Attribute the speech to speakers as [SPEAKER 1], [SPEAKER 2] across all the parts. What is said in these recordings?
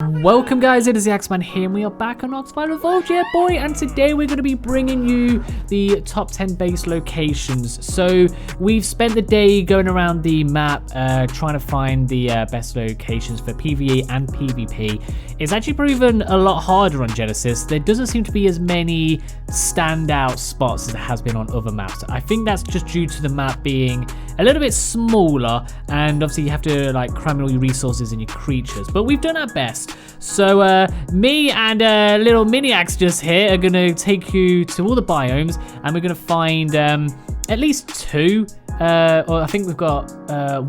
[SPEAKER 1] Welcome guys, it is the AxeMan here and we are back on Oxford Revolt, yeah boy, and today we're going to be bringing you the top 10 base locations. So we've spent the day going around the map trying to find the best locations for PvE and PvP. It's actually proven a lot harder on Genesis. There doesn't seem to be as many standout spots as it has been on other maps. I think that's just due to the map being a little bit smaller, and obviously you have to like cram in all your resources and your creatures, but we've done our best. So me and little mini axe just here are gonna take you to all the biomes, and we're gonna find at least two. Or I think we've got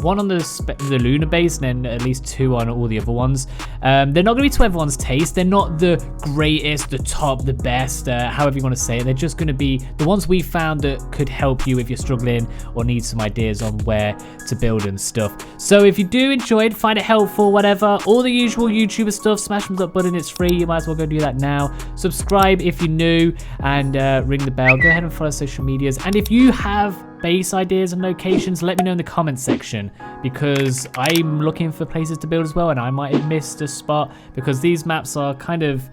[SPEAKER 1] one on the lunar base, and then at least two on all the other ones. They're not going to be to everyone's taste. They're not the greatest, the top, the best, however you want to say it. They're just going to be the ones we found that could help you if you're struggling or need some ideas on where to build and stuff. So if you do enjoy it, find it helpful, whatever, all the usual YouTuber stuff, smash the button, it's free. You might as well go do that now. Subscribe if you're new, and ring the bell. Go ahead and follow social medias. And if you have base ideas and locations, let me know in the comments section, because I'm looking for places to build as well, and I might have missed a spot because these maps are kind of,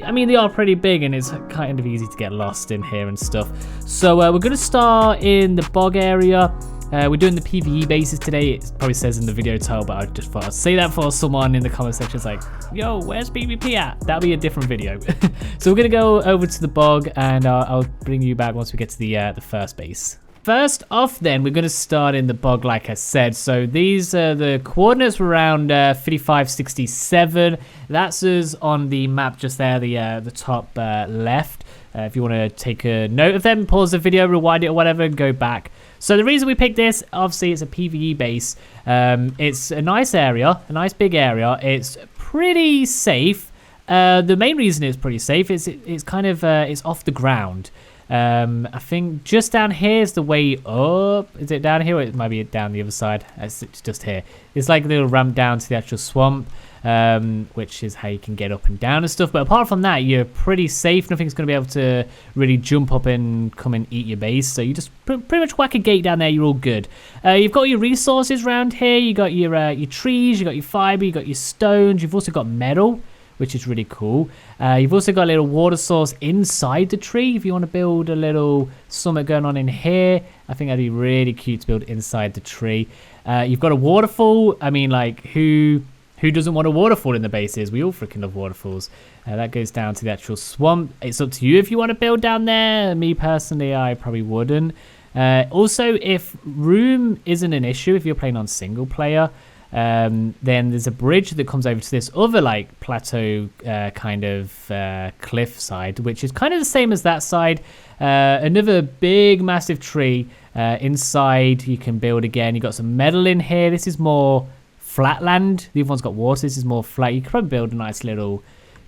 [SPEAKER 1] I mean, they are pretty big and it's kind of easy to get lost in here and stuff. So we're going to start in the bog area. We're doing the PvE bases today. It probably says in the video title, but I just thought I'd say that for someone in the comment section is like, yo, where's PvP at? That'll be a different video. So we're going to go over to the bog, and I'll bring you back once we get to the first base. First off then, we're going to start in the bog like I said. So these are the coordinates were around 5567. That's us on the map just there, the top left. If you want to take a note of them, pause the video, rewind it or whatever, and go back. So the reason we picked this, obviously it's a PvE base. It's a nice area, a nice big area. It's pretty safe. The main reason it's pretty safe is it's kind of it's off the ground. I think just down here is the way up. Is it down here, or it might be down the other side? It's just here. It's like a little ramp down to the actual swamp, which is how you can get up and down and stuff. But apart from that, you're pretty safe. Nothing's going to be able to really jump up and come and eat your base. So you just pretty much whack a gate down there, you're all good. You've got your resources around here. You got your trees, you got your fiber, you got your stones. You've also got metal, which is really cool. You've also got a little water source inside the tree. If you want to build a little summit going on in here, I think that'd be really cute to build inside the tree. You've got a waterfall. I mean, like, who doesn't want a waterfall in the bases? We all freaking love waterfalls. That goes down to the actual swamp. It's up to you if you want to build down there. Me personally, I probably wouldn't. Also, if room isn't an issue, if you're playing on single player, then there's a bridge that comes over to this other like plateau kind of cliff side, which is kind of the same as that side. Another big massive tree. Inside you can build again. You got some metal in here. This is more flat land. The other one's got water. This is more flat. You could probably build a nice little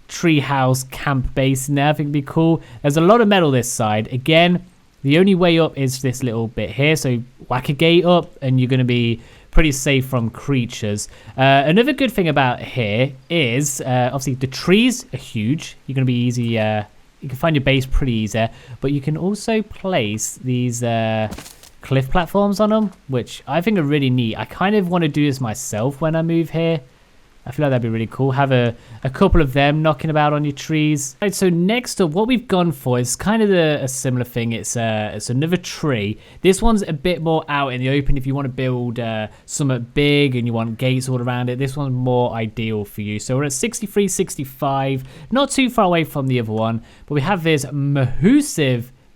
[SPEAKER 1] tree house camp base in there. I think it'd be cool. There's a lot of metal this side. Again, the only way up is this little bit here, so whack a gate up and you're going to be pretty safe from creatures. Another good thing about here is obviously the trees are huge. You're going to be easy. You can find your base pretty easy, but you can also place these cliff platforms on them, which I think are really neat. I kind of want to do this myself when I move here. I feel like that'd be really cool. Have a couple of them knocking about on your trees. Right, so next up, what we've gone for is kind of a similar thing. It's another tree. This one's a bit more out in the open. If you want to build something big and you want gates all around it, this one's more ideal for you. So we're at 6365, not too far away from the other one, but we have this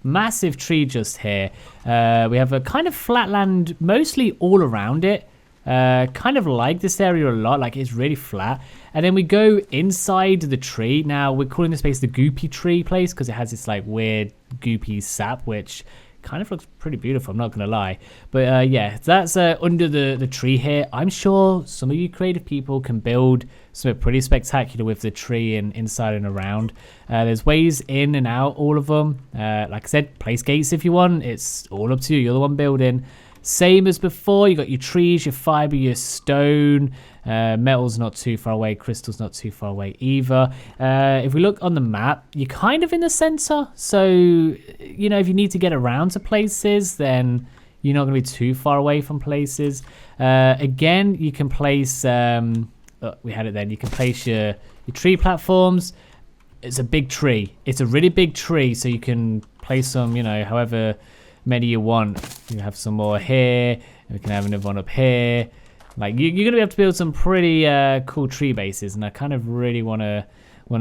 [SPEAKER 1] massive tree just here. We have a kind of flat land mostly all around it. Kind of like this area a lot, like it's really flat. And then we go inside the tree. Now we're calling this place the goopy tree place because it has this like weird goopy sap, which kind of looks pretty beautiful, I'm not gonna lie. But yeah, that's under the tree here. I'm sure some of you creative people can build something pretty spectacular with the tree and inside and around. There's ways in and out, all of them. Like I said, place gates if you want. It's all up to you, you're the one building. Same as before, you got your trees, your fiber, your stone. Metal's not too far away, crystal's not too far away either. If we look on the map, you're kind of in the center. So, you know, if you need to get around to places, then you're not going to be too far away from places. Again, you can place we had it then. You can place your tree platforms. It's a big tree. It's a really big tree, so you can place them, you know, however many you want. You have some more here, and we can have another one up here. Like you're gonna be able to build some pretty cool tree bases, and I kind of really wanna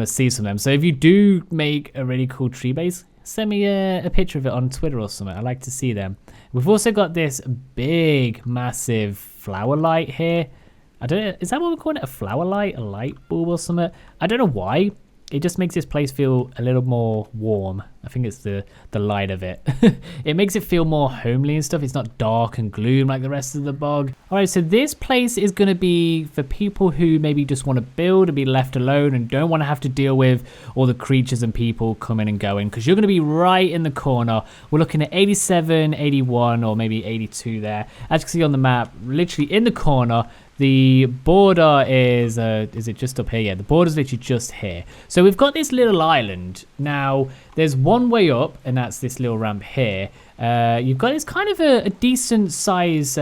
[SPEAKER 1] see some of them. So if you do make a really cool tree base, send me a picture of it on Twitter or something. I like to see them. We've also got this big, massive flower light here. I don't know, is that what we're calling it? A flower light? A light bulb or something? I don't know why. It just makes this place feel a little more warm. I think it's the light of it. It makes it feel more homely and stuff. It's not dark and gloom like the rest of the bog. All right, so this place is going to be for people who maybe just want to build and be left alone and don't want to have to deal with all the creatures and people coming and going, because you're going to be right in the corner. We're looking at 87, 81, or maybe 82 there. As you can see on the map, literally in the corner. The border is it just up here? Yeah, the border's literally just here. So we've got this little island. Now, there's one way up, and that's this little ramp here. You've got this kind of a decent size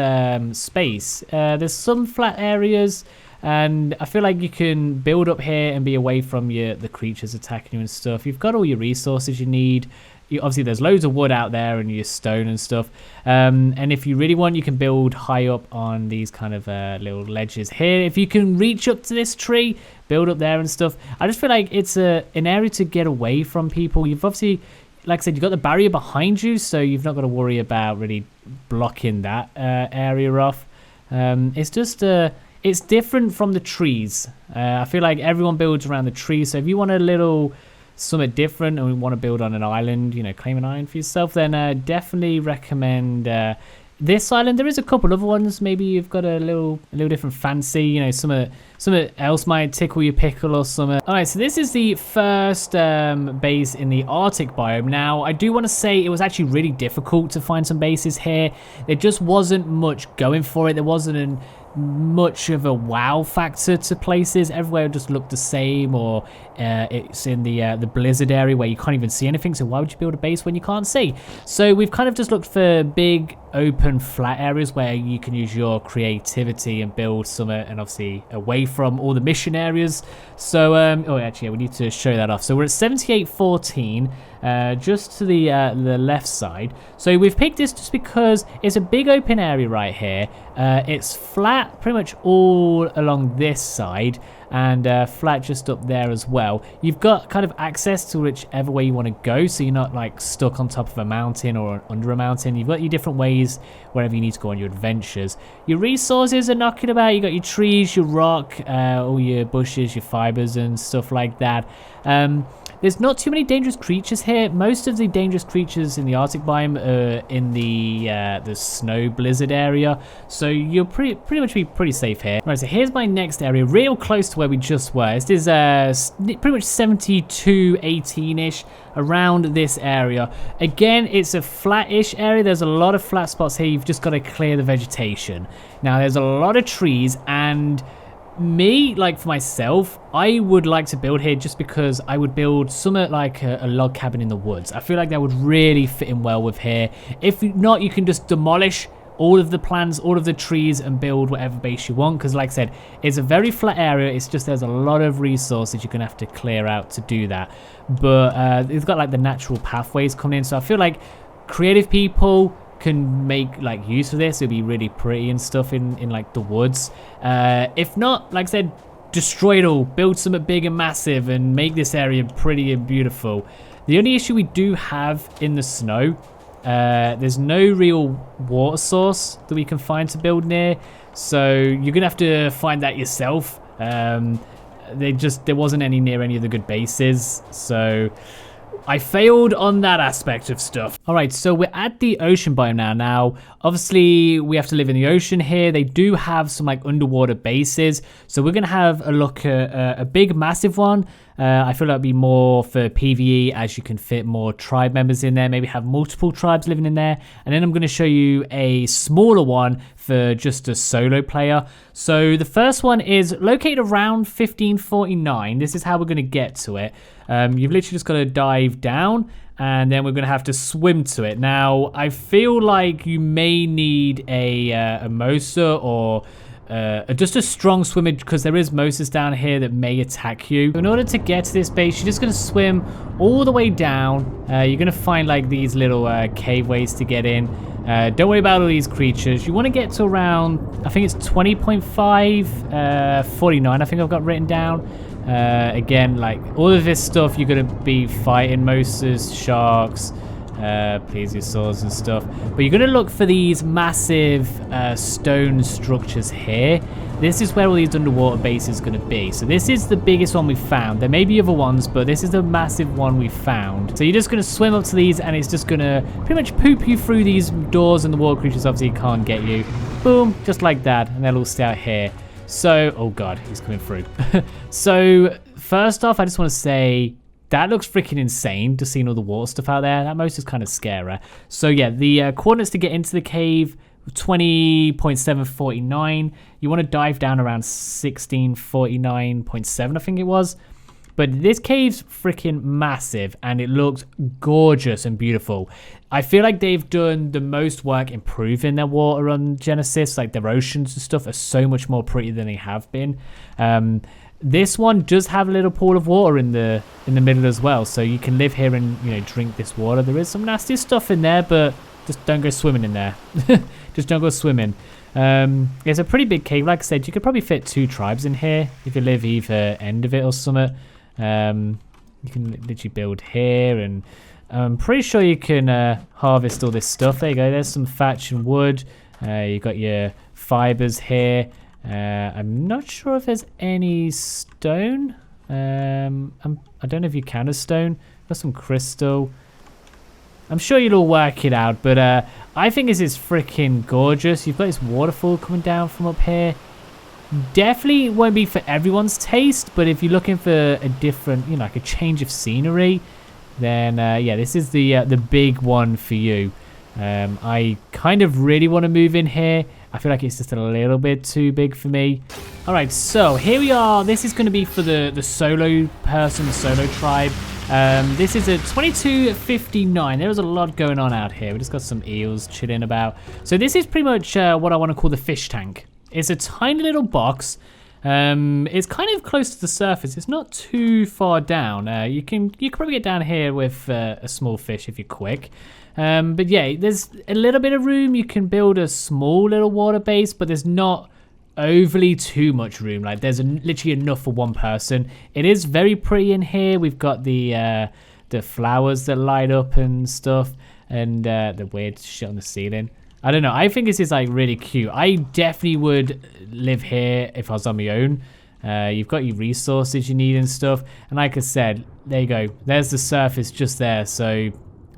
[SPEAKER 1] space. There's some flat areas, and I feel like you can build up here and be away from the creatures attacking you and stuff. You've got all your resources you need. Obviously, there's loads of wood out there and your stone and stuff. And if you really want, you can build high up on these kind of little ledges here. If you can reach up to this tree, build up there and stuff. I just feel like it's an area to get away from people. You've obviously, like I said, you've got the barrier behind you, so you've not got to worry about really blocking that area off. It's just it's different from the trees. I feel like everyone builds around the trees, so if you want a little something different and we want to build on an island, you know, claim an island for yourself, then definitely recommend this island. There is a couple other ones. Maybe you've got a little different fancy, you know, something else might tickle your pickle or something. All right, so this is the first base in the Arctic biome. Now, I do want to say it was actually really difficult to find some bases here. There just wasn't much going for it. There wasn't much of a wow factor to places. Everywhere just looked the same, or it's in the blizzard area where you can't even see anything, so why would you build a base when you can't see? So we've kind of just looked for big open flat areas where you can use your creativity and build something, and obviously away from all the mission areas. So oh, actually, yeah, we need to show that off. So we're at 7814, just to the left side. So we've picked this just because it's a big open area right here. It's flat pretty much all along this side, and flat just up there as well. You've got kind of access to whichever way you want to go, so you're not like stuck on top of a mountain or under a mountain. You've got your different ways wherever you need to go on your adventures. Your resources are knocking about. You got your trees, your rock, all your bushes, your fibers and stuff like that. There's not too many dangerous creatures here. Most of the dangerous creatures in the Arctic biome are in the snow blizzard area, so you'll pretty much be pretty safe here. Right, so here's my next area, real close to where we just were. This is pretty much 7218-ish, around this area. Again, it's a flat-ish area. There's a lot of flat spots here. You've just got to clear the vegetation. Now, there's a lot of trees, and me, like for myself, I would like to build here just because I would build somewhat like a log cabin in the woods. I feel like that would really fit in well with here. If not, you can just demolish all of the plants, all of the trees, and build whatever base you want, because like I said, it's a very flat area. It's just there's a lot of resources you're gonna have to clear out to do that, but it's got like the natural pathways coming in, so I feel like creative people can make like use of this. It'll be really pretty and stuff in like the woods. If not, like I said, destroy it all, build something big and massive, and make this area pretty and beautiful. The only issue we do have in the snow, there's no real water source that we can find to build near, so you're gonna have to find that yourself. There wasn't any near any of the good bases, so I failed on that aspect of stuff. All right, so we're at the ocean biome now. Now, obviously, we have to live in the ocean here. They do have some like underwater bases, so we're gonna have a look at a big, massive one. I feel that'd be more for PvE, as you can fit more tribe members in there, maybe have multiple tribes living in there. And then I'm going to show you a smaller one for just a solo player. So the first one is located around 1549. This is how we're going to get to it. You've literally just got to dive down, and then we're going to have to swim to it. Now, I feel like you may need a Mosa or just a strong swimmer because there is monsters down here that may attack you. In order to get to this base, you're just going to swim all the way down. You're going to find like these little cave ways to get in. Don't worry about all these creatures. You want to get to around, I think it's 20.5, 49 I think I've got written down. Again, like all of this stuff you're going to be fighting monsters, sharks, plesiosaurs and stuff, but you're going to look for these massive stone structures here. This is where all these underwater bases are going to be. So this is the biggest one we found. There may be other ones, but this is the massive one we found. So you're just going to swim up to these and it's just going to pretty much poop you through these doors, and the water creatures obviously can't get you. Boom, just like that, and they'll all stay out here. So, oh god, he's coming through. So first off, I just want to say that looks freaking insane, just seeing all the water stuff out there. That most is kind of scary. So yeah, the coordinates to get into the cave, 20.749. You want to dive down around 1649.7, I think it was. But this cave's freaking massive and it looks gorgeous and beautiful. I feel like they've done the most work improving their water on Genesis. Like their oceans and stuff are so much more pretty than they have been. This one does have a little pool of water in the middle as well, so you can live here and, you know, drink this water. There is some nasty stuff in there, but just don't go swimming in there. Just don't go swimming. It's a pretty big cave. Like I said, you could probably fit 2 tribes in here if you live either end of it or something. You can literally build here, and I'm pretty sure you can harvest all this stuff. There you go. There's some thatch and wood. You got your fibers here. I'm not sure if there's any stone. I don't know if you count as stone. Got some crystal. I'm sure you'll all work it out, but I think this is freaking gorgeous. You've got this waterfall coming down from up here. Definitely won't be for everyone's taste, but if you're looking for a different, you know, like a change of scenery, then yeah, this is the big one for you. I kind of really want to move in here. I feel like it's just a little bit too big for me. All right, so here we are. This is going to be for the solo person, the solo tribe. This is a 2259. There is a lot going on out here. We just got some eels chilling about. So this is pretty much what I want to call the fish tank. It's a tiny little box. It's kind of close to the surface. It's not too far down. You can probably get down here with a small fish if you're quick. But yeah, there's a little bit of room. You can build a small little water base, but there's not overly too much room. Like there's literally enough for one person. It is very pretty in here. We've got the flowers that light up and stuff, and the weird shit on the ceiling. I don't know. I think this is like really cute. I definitely would live here if I was on my own. You've got your resources you need and stuff. And like I said, there you go. There's the surface just there. So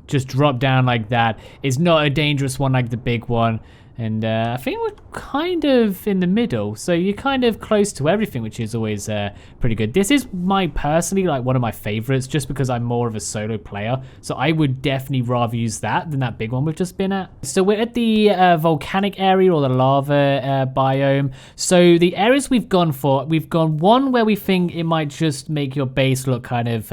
[SPEAKER 1] just drop down like that. It's not a dangerous one like the big one. And I think we're kind of in the middle. So you're kind of close to everything, which is always pretty good. This is personally like one of my favorites just because I'm more of a solo player. So I would definitely rather use that than that big one we've just been at. So we're at the volcanic area or the lava biome. So the areas we've gone for, we've gone one where we think it might just make your base look kind of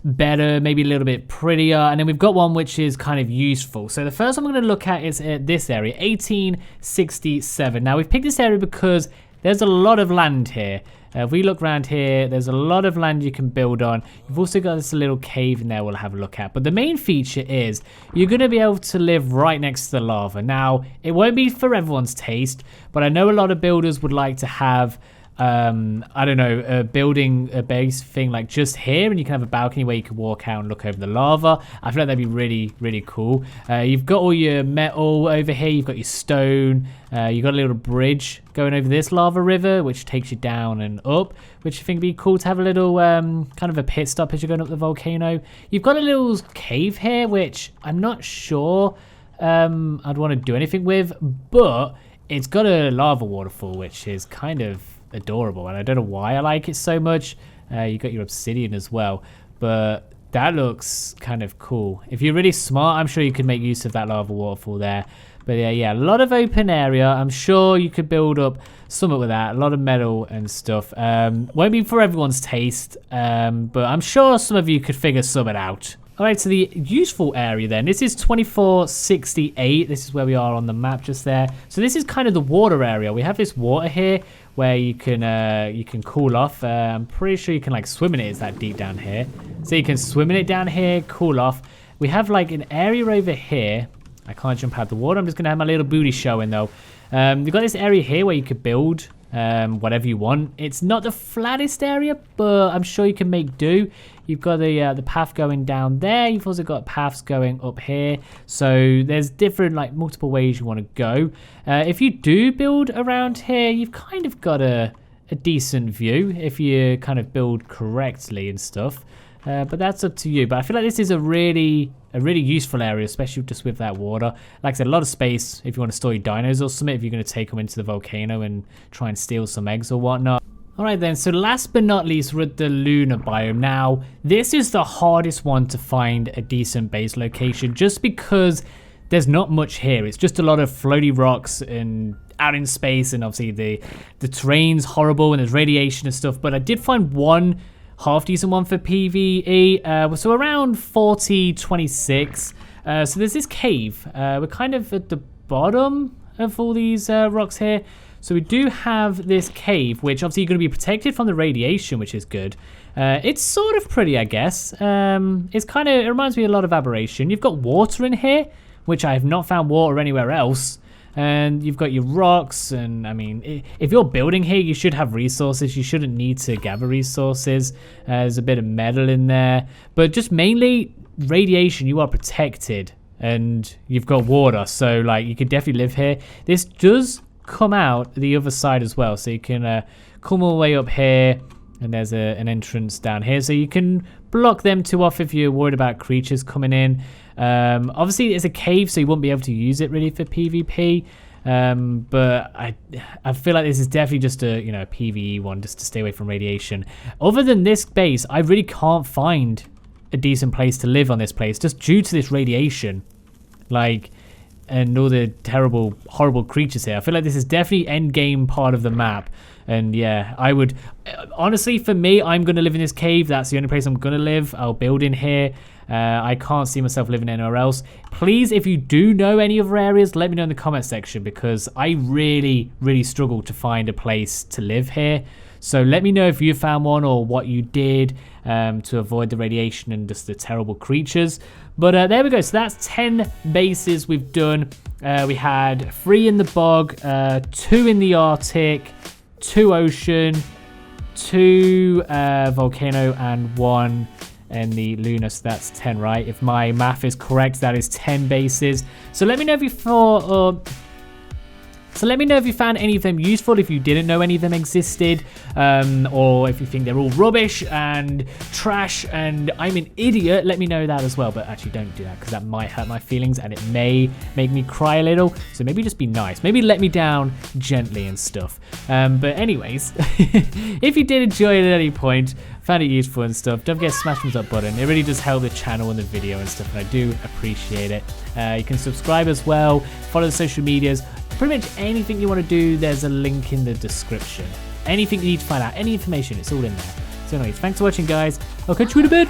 [SPEAKER 1] better, maybe a little bit prettier. And then we've got one which is kind of useful. So the first one I'm going to look at is this area, 1867. Now we've picked this area because there's a lot of land here. If we look around here, there's a lot of land you can build on. You've also got this little cave in there we'll have a look at. But the main feature is you're going to be able to live right next to the lava. Now, it won't be for everyone's taste, but I know a lot of builders would like to have I don't know, building a base thing like just here, and you can have a balcony where you can walk out and look over the lava. I feel like that'd be really, really cool. You've got all your metal over here. You've got your stone. You've got a little bridge going over this lava river, which takes you down and up, which I think would be cool to have a little kind of a pit stop as you're going up the volcano. You've got a little cave here, which I'm not sure I'd want to do anything with, but it's got a lava waterfall, which is kind of adorable, and I don't know why I like it so much. You got your obsidian as well, but that looks kind of cool. If you're really smart, I'm sure you could make use of that lava waterfall there. But yeah, a lot of open area. I'm sure you could build up something with that. A lot of metal and stuff. Won't be for everyone's taste, but I'm sure some of you could figure something out. All right, so the useful area then, this is 2468. This is where we are on the map just there. So this is kind of the water area. We have this water here where you can cool off. I'm pretty sure you can like swim in it. It's that deep down here. So you can swim in it down here, cool off. We have like an area over here. I can't jump out the water. I'm just going to have my little booty showing though. You've got this area here where you could build whatever you want. It's not the flattest area, but I'm sure you can make do. You've got the path going down there. You've also got paths going up here. So there's different like multiple ways you want to go. If you do build around here, you've kind of got a decent view if you kind of build correctly and stuff. But that's up to you. But I feel like this is a really useful area, especially just with that water. Like I said, a lot of space if you want to store your dinos or something, if you're going to take them into the volcano and try and steal some eggs or whatnot. Alright then, so last but not least, we're at the lunar biome. Now, this is the hardest one to find a decent base location just because there's not much here. It's just a lot of floaty rocks and out in space, and obviously the terrain's horrible and there's radiation and stuff. But I did find one half decent one for PvE, so around 4026. So there's this cave. We're kind of at the bottom of all these rocks here. So we do have this cave, which obviously you're going to be protected from the radiation, which is good. It's sort of pretty, I guess. It reminds me a lot of Aberration. You've got water in here, which I have not found water anywhere else. And you've got your rocks, and I mean, if you're building here, you should have resources. You shouldn't need to gather resources. There's a bit of metal in there, but just mainly radiation. You are protected, and you've got water, so like you could definitely live here. This does come out the other side as well, so you can come all the way up here, and there's an entrance down here, so you can block them two off if you're worried about creatures coming in. Obviously it's a cave, so you won't be able to use it really for PvP, but I feel like this is definitely just a PvE one, just to stay away from radiation. Other than this base, I really can't find a decent place to live on this place just due to this radiation, and all the terrible, horrible creatures here. I feel like this is definitely end game part of the map. And yeah, I would, honestly, for me, I'm going to live in this cave. That's the only place I'm going to live. I'll build in here. I can't see myself living anywhere else. Please, if you do know any other areas, let me know in the comment section, because I really, really struggle to find a place to live here. So let me know if you found one or what you did to avoid the radiation and just the terrible creatures. But there we go. So that's 10 bases we've done. We had 3 in the bog, 2 in the Arctic, 2 ocean, 2 volcano, and 1 in the lunar. So that's 10, right? If my math is correct, that is 10 bases. So let me know if you thought... So let me know if you found any of them useful, if you didn't know any of them existed, or if you think they're all rubbish and trash and I'm an idiot. Let me know that as well, but actually don't do that, because that might hurt my feelings and it may make me cry a little. So maybe just be nice. Maybe let me down gently and stuff. But anyways, if you did enjoy it at any point, found it useful and stuff, don't forget to smash the thumbs up button. It really does help the channel and the video and stuff, and I do appreciate it. You can subscribe as well, follow the social medias. Pretty much anything you want to do, there's a link in the description. Anything you need to find out, any information, it's all in there. So anyways, thanks for watching, guys. I'll catch you in a bit.